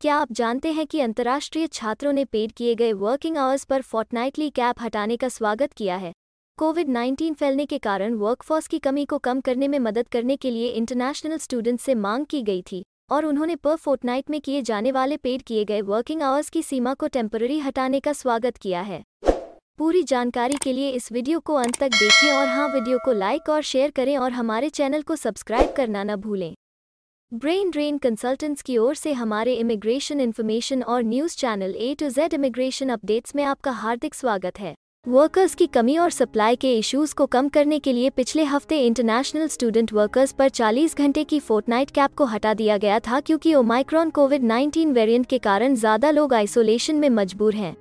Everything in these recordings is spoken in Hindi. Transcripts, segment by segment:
क्या आप जानते हैं कि अंतर्राष्ट्रीय छात्रों ने पेड किए गए working hours per fortnightly cap हटाने का स्वागत किया है। कोविड-19 फैलने के कारण वर्कफोर्स की कमी को कम करने में मदद करने के लिए इंटरनेशनल स्टूडेंट्स से मांग की गई थी और उन्होंने पर फोर्टनाइट में किए जाने वाले पेड किए गए वर्किंग आवर्स की सीमा को टेम्पररी हटाने का स्वागत किया है। पूरी जानकारी के लिए इस वीडियो को अंत तक देखें और हाँ, वीडियो को लाइक और शेयर करें और हमारे चैनल को सब्सक्राइब करना न भूलें। ब्रेन ड्रेन कंसल्टेंट्स की ओर से हमारे इमिग्रेशन इन्फॉर्मेशन और news channel A to Z immigration updates में आपका हार्दिक स्वागत है। वर्कर्स की कमी और सप्लाई के इश्यूज को कम करने के लिए पिछले हफ्ते इंटरनेशनल स्टूडेंट वर्कर्स पर 40 घंटे की फोर्टनाइट कैप को हटा दिया गया था क्योंकि ओमाइक्रॉन कोविड-19 वेरिएंट के कारण ज़्यादा लोग आइसोलेशन में मजबूर हैं।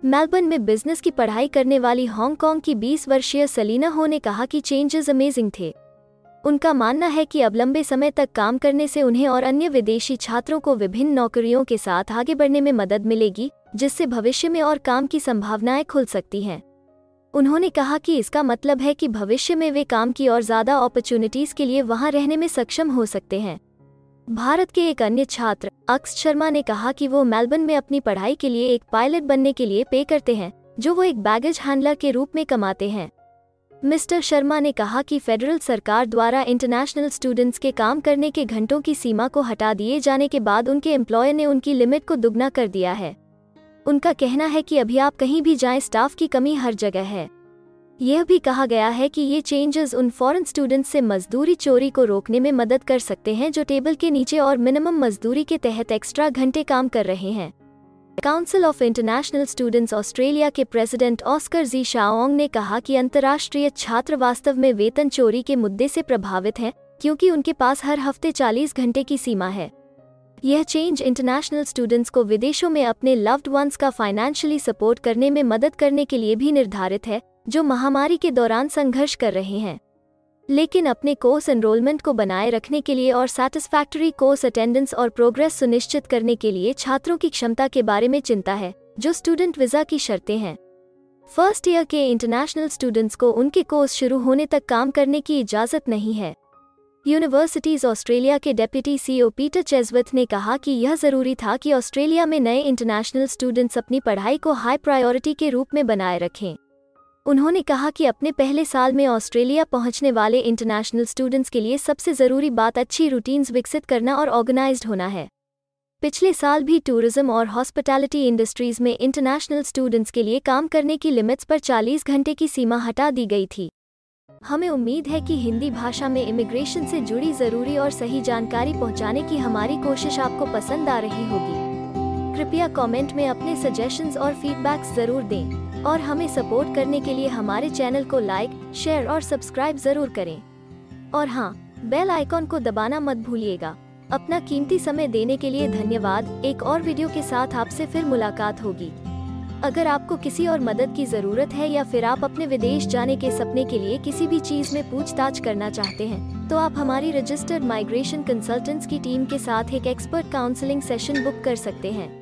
मेलबर्न में बिजनेस की पढ़ाई करने वाली हांगकांग की 20 वर्षीय सलीना हो ने कहा कि चेंजेस अमेजिंग थे। उनका मानना है कि अब लंबे समय तक काम करने से उन्हें और अन्य विदेशी छात्रों को विभिन्न नौकरियों के साथ आगे बढ़ने में मदद मिलेगी, जिससे भविष्य में और काम की संभावनाएं खुल सकती हैं। उन्होंने कहा कि इसका मतलब है कि भविष्य में वे काम की और ज़्यादा अपॉर्चुनिटीज़ के लिए वहां रहने में सक्षम हो सकते हैं। भारत के एक अन्य छात्र अक्स शर्मा ने कहा कि वो मेलबर्न में अपनी पढ़ाई के लिए एक पायलट बनने के लिए पे करते हैं, जो वो एक बैगेज हैंडलर के रूप में कमाते हैं। मिस्टर शर्मा ने कहा कि फेडरल सरकार द्वारा इंटरनेशनल स्टूडेंट्स के काम करने के घंटों की सीमा को हटा दिए जाने के बाद उनके एम्प्लॉयर ने उनकी लिमिट को दुगना कर दिया है। उनका कहना है कि अभी आप कहीं भी जाएं, स्टाफ की कमी हर जगह है। यह भी कहा गया है कि ये चेंजेस उन फॉरेन स्टूडेंट्स से मजदूरी चोरी को रोकने में मदद कर सकते हैं जो टेबल के नीचे और मिनिमम मजदूरी के तहत एक्स्ट्रा घंटे काम कर रहे हैं। Council of international students Australia के प्रेसिडेंट ऑस्कर जी शाओंग ने कहा कि अंतर्राष्ट्रीय छात्र वास्तव में वेतन चोरी के मुद्दे से प्रभावित हैं, क्योंकि उनके पास हर हफ्ते 40 घंटे की सीमा है। यह चेंज इंटरनेशनल स्टूडेंट्स को विदेशों में अपने लव्ड वंस का फाइनेंशियली सपोर्ट करने में मदद करने के लिए भी निर्धारित है, जो महामारी के दौरान संघर्ष कर रहे हैं। लेकिन अपने कोर्स एनरोलमेंट को बनाए रखने के लिए और सैटिस्फैक्टरी कोर्स अटेंडेंस और प्रोग्रेस सुनिश्चित करने के लिए छात्रों की क्षमता के बारे में चिंता है, जो स्टूडेंट वीज़ा की शर्तें हैं। फर्स्ट ईयर के इंटरनेशनल स्टूडेंट्स को उनके कोर्स शुरू होने तक काम करने की इजाज़त नहीं है। यूनिवर्सिटीज़ ऑस्ट्रेलिया के डेप्यूटी CEO पीटर चेज़विथ ने कहा कि यह ज़रूरी था कि ऑस्ट्रेलिया में नए इंटरनेशनल स्टूडेंट्स अपनी पढ़ाई को हाई प्रायोरिटी के रूप में बनाए रखें। उन्होंने कहा कि अपने पहले साल में ऑस्ट्रेलिया पहुंचने वाले इंटरनेशनल स्टूडेंट्स के लिए सबसे ज़रूरी बात अच्छी रूटीन्स विकसित करना और ऑर्गेनाइज्ड होना है। पिछले साल भी टूरिज्म और हॉस्पिटैलिटी इंडस्ट्रीज़ में इंटरनेशनल स्टूडेंट्स के लिए काम करने की लिमिट्स पर 40 घंटे की सीमा हटा दी गई थी। हमें उम्मीद है कि हिंदी भाषा में इमिग्रेशन से जुड़ी ज़रूरी और सही जानकारी पहुंचाने की हमारी कोशिश आपको पसंद आ रही होगी। कृपया कमेंट में अपने सजेशंस और फीडबैक्स ज़रूर दें और हमें सपोर्ट करने के लिए हमारे चैनल को लाइक, शेयर और सब्सक्राइब ज़रूर करें। और हाँ, बेल आइकॉन को दबाना मत भूलिएगा। अपना कीमती समय देने के लिए धन्यवाद। एक और वीडियो के साथ आपसे फिर मुलाकात होगी। अगर आपको किसी और मदद की ज़रूरत है या फिर आप अपने विदेश जाने के सपने के लिए किसी भी चीज़ में पूछताछ करना चाहते हैं, तो आप हमारी रजिस्टर्ड माइग्रेशन कंसल्टेंट्स की टीम के साथ एक एक्सपर्ट काउंसलिंग सेशन बुक कर सकते हैं।